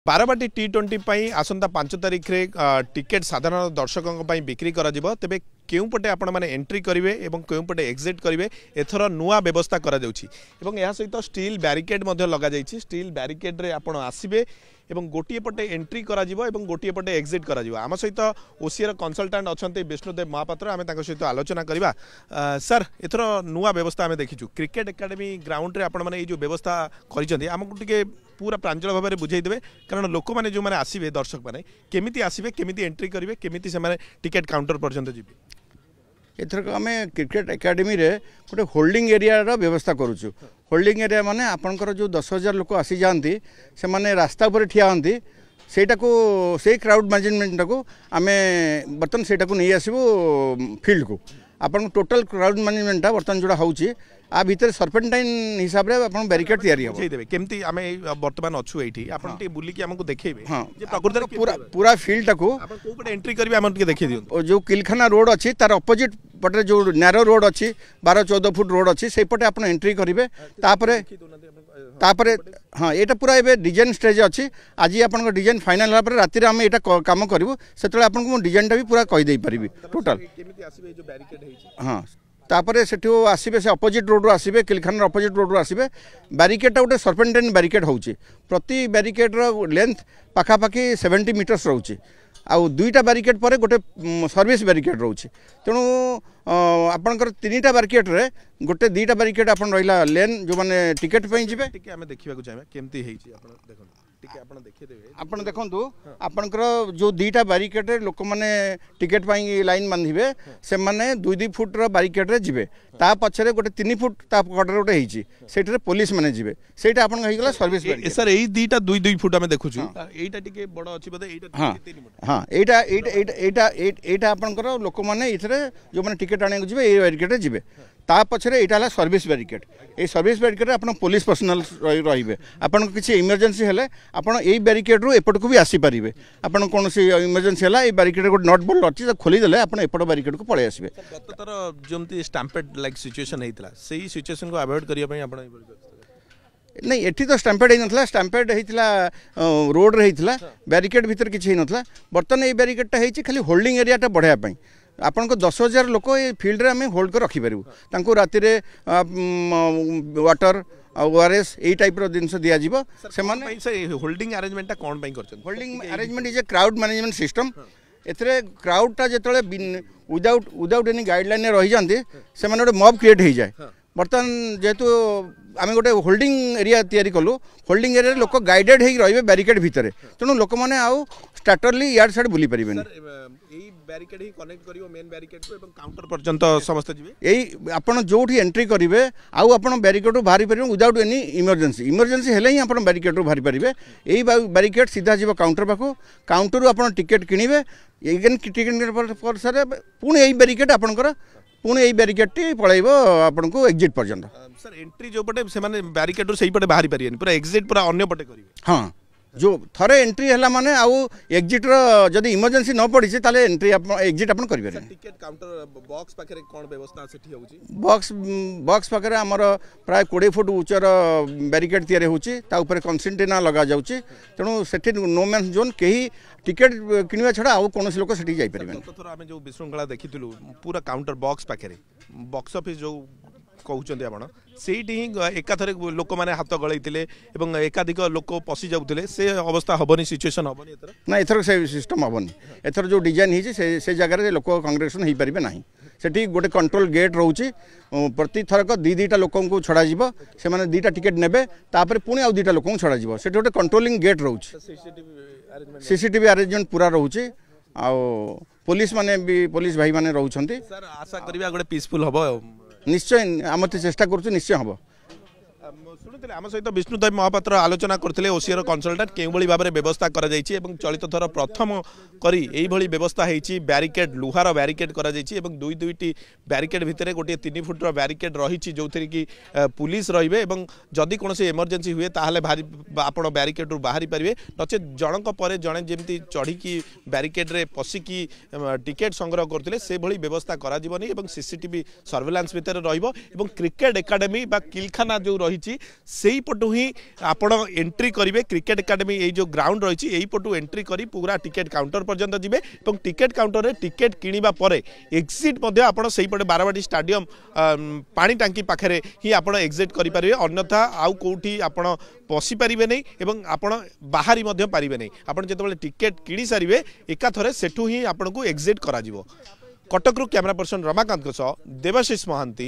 Barabati T20 आसंता 5 तारिख रे ticket साधारण दर्शकों बिक्री करा जिवो तेबे केउ पटे आपण माने एंट्री करिवे एवं केउ पटे एग्जिट करिवे एथर नुआ व्यवस्था करा जाउछि एवं या सहित स्टील बैरिकेड मध्ये लगा जाइछि। स्टील बैरिकेड रे आपण आसीबे एवं गोटिए पटे एंट्री करा जिवो एवं गोटिए पटे एग्जिट करा जिवो। आम सहित ओसीआर कंसल्टेंट अछंते विष्णुदेव महापात्र आमे ताको सहित आलोचना करिबा। सर एथर नुआ व्यवस्था आमे देखिछु क्रिकेट एकेडमी ग्राउंड रे आपण माने ए जो व्यवस्था करिसंती हमकु टिके पूरा प्रांजल भाव में बुझे देवे कारण लोक मैंने जो मैंने आसवे दर्शक मैंने केमिति आसवे केमिति एंट्री करेंगे केमिति से टिकेट काउंटर पर्यंत जीवे। एथरक आम क्रिकेट एकेडमी रे गोटे होल्डिंग एरिया व्यवस्था करुचु। होल्डिंग एरिया माने आपनकर जो 10,000 लोक आसी जाती से माने रास्ता पर ठिया होती से क्राउड मैनेजमेंट को आम बर्तन से नहीं आसबू फील्ड को आपन टोटल क्राउड मैनेजमेंट बर्तन जोड़ा होची आ भीतर सर्पेंटाइन हिसाब रे आपन बैरिकेड तैयारी हो देबे केमती आमे वर्तमान अछु एठी आपन टी बुली के हमको देखेबे हां जे प्रकृति पूरा फील्ड को आपन को पटे एंट्री करबे हमन के देखि दियो। जो किलखाना रोड अछि तार अपोजिट पटे जो नैरो रोड अछि 12-14 फुट रोड अछि से पटे आपन एंट्री करिवे तापरे हाँ एटा पूरा एबे डिजाइन स्टेज अछि। आज आपन को डिजाइन फाइनल होला पर राति रे हम एटा काम करबो सेतले आपन को डिजाइन टा भी पूरा कहि देई परिबी टोटल केमिति आसीबे जो बैरिकेड हेछि हां तापरे सेठो आसीबे से अपोजिट रोड रो आसीबे किलखाना अपोजिट रोड रो आसीबे बैरिकेड टा गोटे सर्पेंटाइन बैरिकेड होउची प्रति बैरिकेड रो लेंथ पाखा पाखी 70 मीटर्स रहउची आउ दुईटा बैरिकेड पर गोटे सर्विस बैरिकेड रहउची तेणु आपनकर तीनटा बैरिकेड रे गोटे दुईटा बैरिकेड आपन रहिला लेन जो माने टिकट पई जिवे टिके हमें देखिबा को चाहे केमती हेछि आपन देखन टिके आपन देखि देबे आपन देखंतु आपनकर जो दुईटा बैरिकेड रे लोक माने टिकट पई लाइन बांधिबे से माने 2-2 फुट रो बैरिकेड रे जिवे ता पछरे गोटे 3 फुट ता कटर गोटे हेछि सेठरे पुलिस माने जिवे सेटा आपन कहि गेला सर्विस बैरिकेड। सर एई दुईटा 2-2 फुट हमें देखुछु एटा टिके बडो अछि बदे एटा 3 फुट हां एटा आपनकर लोक माने इथरे जो माने टिकट आने जिवे ए बैरिकेड रे जिवे ता पछरे एटा हला service barricade a service barricade रे आपन पुलिस पर्सनल रहिबे आपन किछि इमरजेंसी हेले आपन ए बैरिकेड रो एपट को भी आसी परिबे आपन कोनसी इमरजेंसी हला ए बैरिकेड को नट बोल्ट अछि त खोली देले आपन एपट बैरिकेड को पळे आसीबे। गत तर जमती स्टैम्पेड लाइक सिचुएशन हेतला सेही सिचुएशन को अवॉइड करिया पई आपन नहीं एठी तो स्टैम्पेड नथला स्टैम्पेड हेतिला रोड रे हेतिला बैरिकेड भीतर किछि नथला बर्तन ए बैरिकेड टा हेछि खाली होल्डिंग एरिया टा बढ़ाया पई आपन को 10,000 लोक ए फील्ड रे हमें होल्ड कर रखि परिबु तांको राति रे वाटर ओआरएस ए टाइप रो दिनस दिया जिवो से माने होल्डिंग अरेंजमेंट टा कोन पई करछन holding arrangement is a crowd management system एथरे क्राउड टा जेतले विदाउट एनी गाइडलाइन रहि जानते से माने गोटे मॉब क्रिएट हो जाए बर्तन जेहेतु आम गोटे होल्डिंग एरिया तैयारी कलु होल्डिंग एरिया लोक गाइडेड हो रही बैरिकेड भितर तेणु लोक मैंने आउ स्टार्टरली यार्ड साइड बुली पारे बैरिकेड ही कनेक्ट करियो मेन बैरिकेड को एवं काउंटर पर्यंत समस्त जिवे एई आपण जोठी एंट्री करिवे आउ आपण बैरिकेड रो बाहरी परिबे विदाउट एनी इमरजेंसी हेले ही आपण बैरिकेड रो बाहरी परिबे एई बैरिकेड सीधा जीव काउंटर पाखो काउंटर रो आपण टिकट किनिबे एगेन टिकट पर सर पुणी एई बैरिकेड आपणकर पुणी एई बैरिकेड टी पळाइबो आपण को एग्जिट पर्यंत। सर एंट्री जो पटे से माने बैरिकेड रो सही पटे बाहरी परियन पूरा एग्जिट पूरा अन्य पटे करिवे हां जो थरे एंट्री है माने आउ एग्जिट जदि इमरजेंसी न पड़ी से ताले एंट्री एग्जिट अपन करि पारे। टिकट काउंटर बॉक्स पाखरे कोन व्यवस्था सेठी होउची बॉक्स पाखरे हमर प्राय 20 फुट उच्चर बैरिकेड तयारी होउची ता ऊपर कंसेंटेना लगा जाउची तेणु सेठी नो मैन जोन केही टिकट किनिवा छडा आउ कोनोस लोक सेठी जाई परिबे। तो थोर आमे जो विशृंखला देखितलु पूरा काउंटर बॉक्स पाखरे बॉक्स ऑफिस जो कहते आपण सेठी एकाथरे लोक मैंने हाथ गलैतिले एवं एकाधिक लोक पशि जाउतिले से अवस्था हबनी सिचुएशन हबनी एथर ना एथर से सिस्टम हबनी एथर जो डिजाइन हिची से जगह रे लोक कांग्रेसन ही परिबे नाही सेठी गोटे कंट्रोल गेट रहउची प्रति थरक 2-2टा लोकन को छडा जिवो से माने 2टा टिकट नेबे तापर पुणी आउ 2टा लोकन छडा जिवो सेठी गोटे कंट्रोलिंग गेट रहउची सीसीटीवी अरेंजमेंट पूरा रहउची आ पुलिस माने भी पुलिस भाई माने रहउछंती। सर आशा करिबा गोटे पीसफुल हबो निश्चय आम चेष्टा करूँ निश्चय हम शुणुते आम सहित विष्णुदेव महापात्र आलोचना करते ओसीआर कंसल्टेंट के भाव में व्यवस्था कर चलित थर प्रथम करी व्यवस्था होती बैरिकेड लुहार बैरिकेड कर 2-2टी बैरिकेड भितर गोटे 3 फुट बैरिकेड रही जो थी कि पुलिस रे जदि कौन इमरजेंसी हुए ताहले आप बैरिकेड रू बाहरी पारे नचे जनक पर जड़े जमी चढ़ी बैरिकेड रे पशिकी टिकेट संग्रह करते से व्यवस्था करा जीवनी सीसीटीवी सर्वेलांस भितर क्रिकेट एकेडमी किलखाना जो रही रही से पटू ही आपण एंट्री करेंगे क्रिकेट एकाडेमी ये जो ग्राउंड रही यही पटू एंट्री करी पूरा टिकेट काउंटर पर्यंत जी और टिकेट काउंटर में टिकेट किणवा पर एक्जिट आप पटे बारवाटी स्टाडियम पानी टांकी पाखे ही आप एक्जिट करेंगे अन्यथा आउ कौटी आप पशि पारे नहीं एवं आपण बाहरी पारे नहीं आप जो टिकेट किणी सारे एकाथरे सेठू ही आपको एक्जिट करा कटकरू कैमरा पर्सन रमाकांत देवाशीष महांती।